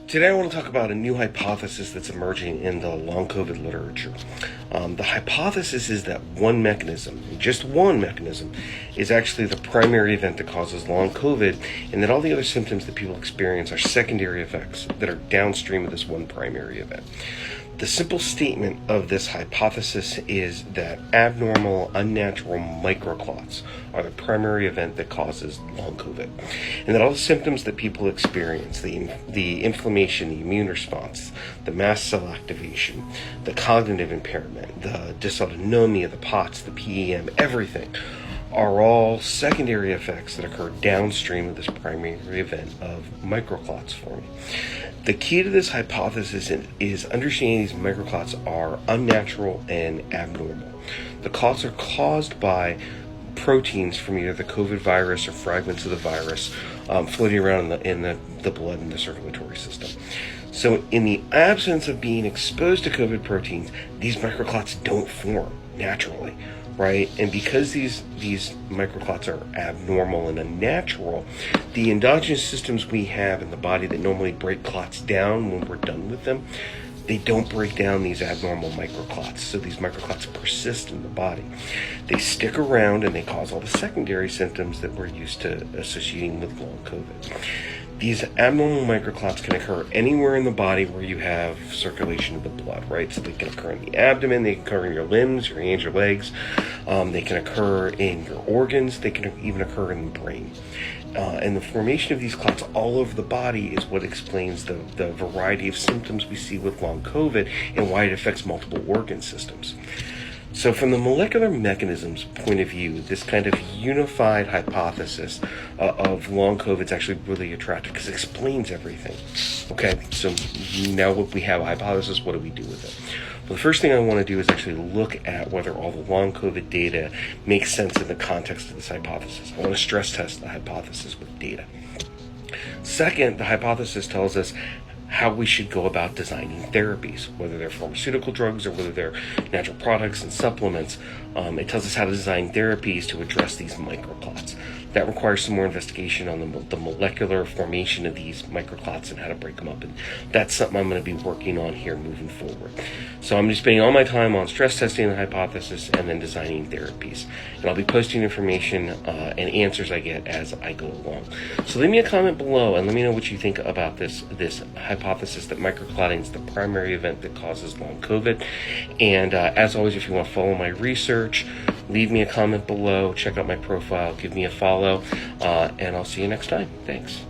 Today I want to talk about a new hypothesis that's emerging in the long COVID literature. The hypothesis is that one mechanism, just one mechanism, is actually the primary event that causes long COVID, and that all the other symptoms that people experience are secondary effects that are downstream of this one primary event. The simple statement of this hypothesis is that abnormal, unnatural microclots are the primary event that causes long COVID. And that all the symptoms that people experience, the inflammation, the immune response, the mast cell activation, the cognitive impairment, the dysautonomia, the POTS, the PEM, everything, are all secondary effects that occur downstream of this primary event of microclots forming. The key to this hypothesis is understanding these microclots are unnatural and abnormal. The clots are caused by proteins from either the COVID virus or fragments of the virus floating around in the blood and the circulatory system. So in the absence of being exposed to COVID proteins, these microclots don't form naturally, right? And because these microclots are abnormal and unnatural, the endogenous systems we have in the body that normally break clots down when we're done with them, they don't break down these abnormal microclots. So these microclots persist in the body. They stick around and they cause all the secondary symptoms that we're used to associating with long COVID. These abnormal microclots can occur anywhere in the body where you have circulation of the blood, right? So they can occur in the abdomen, they can occur in your limbs, your hands, your legs. They can occur in your organs. They can even occur in the brain. And the formation of these clots all over the body is what explains the variety of symptoms we see with long COVID and why it affects multiple organ systems. So from the molecular mechanisms point of view, this kind of unified hypothesis of long COVID is actually really attractive because it explains everything. Okay, so now we have a hypothesis, what do we do with it? Well, the first thing I want to do is actually look at whether all the long COVID data makes sense in the context of this hypothesis. I want to stress test the hypothesis with data. Second, the hypothesis tells us how we should go about designing therapies, whether they're pharmaceutical drugs or whether they're natural products and supplements. It tells us how to design therapies to address these microclots. That requires some more investigation on the molecular formation of these microclots and how to break them up. And that's something I'm going to be working on here moving forward. So I'm just spending all my time on stress testing the hypothesis and then designing therapies. And I'll be posting information and answers I get as I go along. So leave me a comment below and let me know what you think about this hypothesis that microclotting is the primary event that causes long COVID. And as always, if you want to follow my research, leave me a comment below, check out my profile, give me a follow, and I'll see you next time. Thanks.